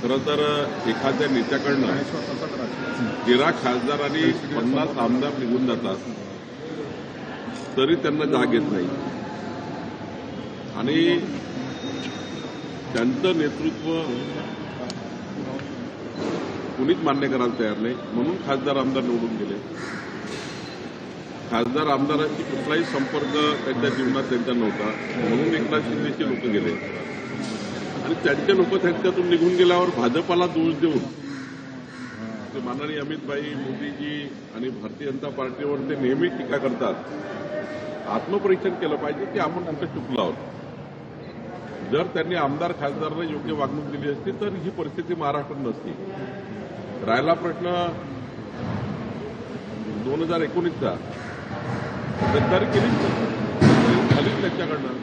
खरं तर एखाद्या नेत्याकडनं 13 खासदार आणि 50 आमदार निघून जातात तरी त्यांना जाग येत नाही आणि त्यांचं नेतृत्व कुणीच मान्य करायला तयार नाही, म्हणून खासदार आमदार निवडून गेले. खासदार आमदारांशी कुठलाही संपर्क त्यांच्या जीवनात त्यांचा नव्हता, म्हणून एकनाथ शिंदेचे लोक गेले आणि त्यांचे लोक त्यांच्यातून निघून गेल्यावर भाजपाला दोष देऊन ते माननीय अमितभाई, मोदीजी आणि भारतीय जनता पार्टीवर ते नेहमी टीका करतात. आत्मपरीक्षण केलं पाहिजे की आपण कुठे चुकलो आहोत. जर त्यांनी आमदार खासदारांना योग्य वागणूक दिली असती तर ही परिस्थिती महाराष्ट्रात नसती. राहिला प्रश्न 2019चा, गद्दारी केलीच झालीच त्यांच्याकडनं.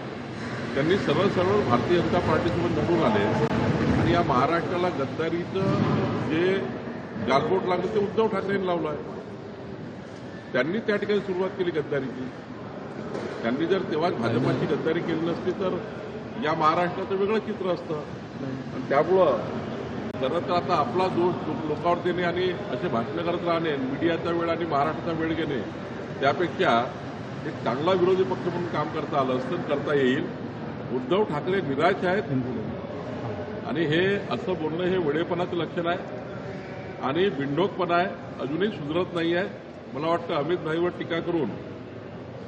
त्यांनी सरळ सरळ भारतीय जनता पार्टीसोबत निवडून आले आणि या महाराष्ट्राला गद्दारीचं जे गालबोट लागलं ते उद्धव ठाकरेंनी लावलं आहे. त्यांनी त्या ठिकाणी सुरुवात केली गद्दारीची. त्यांनी जर तेव्हाच भाजपाची गद्दारी केली नसती तर या महाराष्ट्राचं वेगळं चित्र असतं. आणि त्यामुळं खरं तर आता आपला दोष लोकांवर देणे आणि असे भाषणं करत राहणे, मीडियाचा वेळ आणि महाराष्ट्राचा वेळ घेणे, त्यापेक्षा एक चांगला विरोधी पक्ष म्हणून काम करता आलं असतं, करता येईल. उद्धव ठाकरे निराश आहेत आणि हे असं बोलणं हे वेडेपणाचं लक्षण आहे आणि बिंडोकपणा आहे, अजूनही सुधरत नाही आहे. मला वाटतं अमित भाईवर टीका करून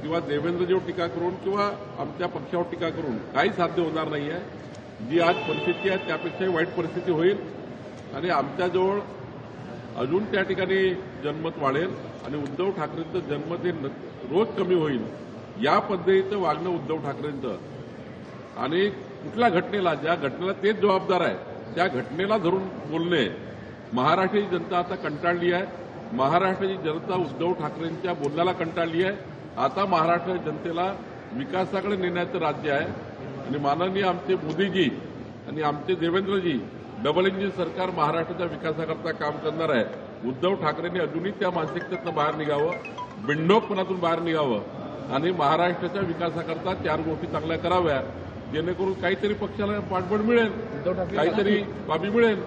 किंवा देवेंद्रजीवर टीका करून किंवा आमच्या पक्षावर टीका करून काही साध्य होणार नाही आहे. जी आज परिस्थिती आहे त्यापेक्षाही वाईट परिस्थिती होईल आणि आमच्याजवळ अजून त्या ठिकाणी जनमत वाढेल आणि उद्धव ठाकरेंचं जनमत हे रोज कमी होईल. या पद्धतीचं वागणं उद्धव ठाकरेंचं आणि कुठल्या घटनेला, ज्या घटनेला तेच जबाबदार आहे त्या घटनेला धरून बोलणे, महाराष्ट्राची जनता आता कंटाळली आहे. महाराष्ट्राची जनता उद्धव ठाकरेंच्या बोलण्याला कंटाळली आहे. आता महाराष्ट्राच्या जनतेला विकासाकडे नेण्याचं राज्य आहे आणि माननीय आमचे मोदीजी आणि आमचे देवेंद्रजी डबल इंजिन सरकार महाराष्ट्राच्या विकासाकरता काम करणार आहे. उद्धव ठाकरेंनी अजूनही त्या मानसिकतेतून बाहेर निघावं, बिंडोकपणातून बाहेर निघावं आणि महाराष्ट्राच्या विकासाकरता 4 गोष्टी चांगल्या कराव्या, जेणेकरून काहीतरी पक्षाला पाठबळ मिळेल, काहीतरी बाबी मिळेल.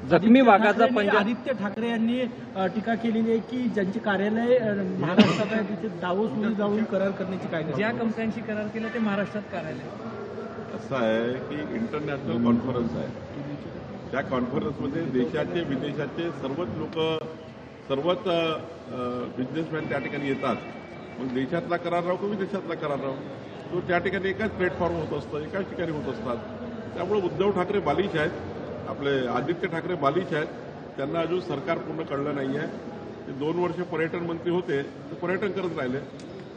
जखमी वाघाचा पंजा. आदित्य ठाकरे यांनी टीका केलेली आहे की ज्यांचे कार्यालय महाराष्ट्रात आहे तिथे दावोसमध्ये जाऊन करार करण्याची काय, ज्या कंपन्यांशी करार केला ते महाराष्ट्रात कार्यालय. असं आहे की इंटरनॅशनल कॉन्फरन्स आहे. त्या कॉन्फरन्समध्ये देशाचे विदेशाचे सर्वच लोक, सर्वच बिझनेसमॅन त्या ठिकाणी येतात. मग देशातला करार राहो की विदेशातला करार राहो, तो त्या ठिकाणी एकाच प्लॅटफॉर्म होत असतं, एकाच ठिकाणी होत असतात. त्यामुळे उद्धव ठाकरे बालिश आहेत, आपले आदित्य ठाकरे बालिश आहेत. त्यांना अजून सरकार पूर्ण कळलं नाही आहे. ते 2 वर्ष पर्यटन मंत्री होते, ते पर्यटन करत राहिले.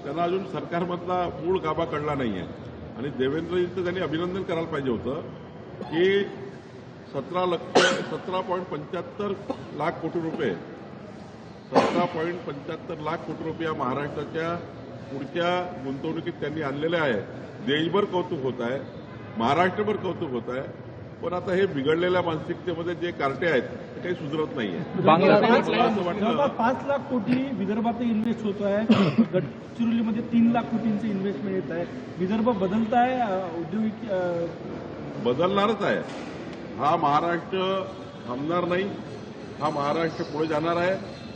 त्यांना अजून सरकारमधला मूळ गाभा कळला नाही आहे. आणि देवेंद्रजींचं त्यांनी अभिनंदन करायला पाहिजे होतं की 17.75 लाख कोटी रुपये 17.75 लाख कोटी रुपये महाराष्ट्राच्या पुढच्या गुंतवणुकीत त्यांनी आणलेले आहे. देशभर कौतुक होत आहे, महाराष्ट्रभर कौतुक होत आहे. पण आता हे बिघडलेल्या मानसिकतेमध्ये जे कार्टे आहेत ते काही सुधरत नाहीये. 5 लाख कोटी विदर्भात इन्व्हेस्ट होत आहे, गडचिरोलीमध्ये 3 लाख कोटींचं इन्व्हेस्टमेंट येत आहे. विदर्भ बदलत आहे, औद्योगिक बदलणारच आहे. हा महाराष्ट्र थांबणार नाही. हा महाराष्ट्र पुढे जाणार आहे,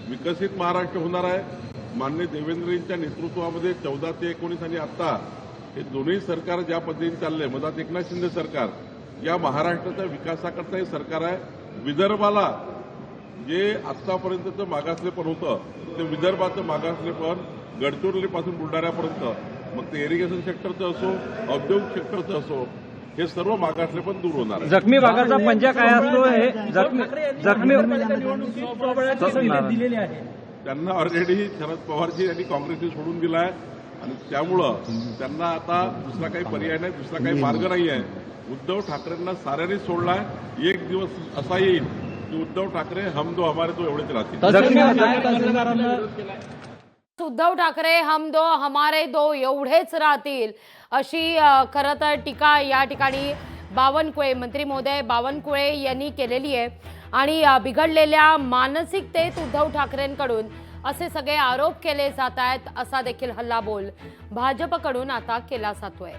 विकसित महाराष्ट्र होणार आहे. माननीय देवेंद्रजींच्या नेतृत्वामध्ये 14 ते 19 आणि आता हे दोन्ही सरकार ज्या पद्धतीने चालले, मधात एकनाथ शिंदे सरकार, या महाराष्ट्राच्या विकासाकरता हे सरकार आहे. विदर्भाला जे आतापर्यंतचं मागासलेपण होतं ते विदर्भाचं मागासलेपण गडचिरोलीपासून बुलढाण्यापर्यंत, मग ते इरिगेशन सेक्टरचं असो, औद्योगिक सेक्टरचं असो, हे सर्व मागासलेपण दूर होणार आहे. जखमी वाघाचा पंजा काय असतो हे जखमी दिलेले आहे. त्यांना ऑलरेडी शरद पवारजी यांनी काँग्रेसने सोडून दिला आहे आणि त्यामुळं त्यांना आता दुसरा काही पर्याय नाही, दुसरा काही मार्ग नाही आहे. उद्धव ठाकरेंना साऱ्यांनी सोडलाय. एक दिवस असा येईल की उद्धव ठाकरे हम दो हमारे दो एवढेच राहतील. उद्धव ठाकरे हम दो हमारे दो एवढेच राहतील अशी खरं तर टीका या ठिकाणी बावनकुळे, मंत्री महोदय बावनकुळे यांनी केलेली आहे. आणि बिघडलेल्या मानसिकतेत उद्धव ठाकरेंकडून असे सगळे आरोप केले जात आहेत, असा देखील हल्लाबोल भाजपकडून आता केला जातोय.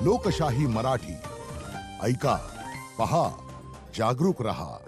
लोकशाही मराठी ऐका, पहा, जागरूक रहा.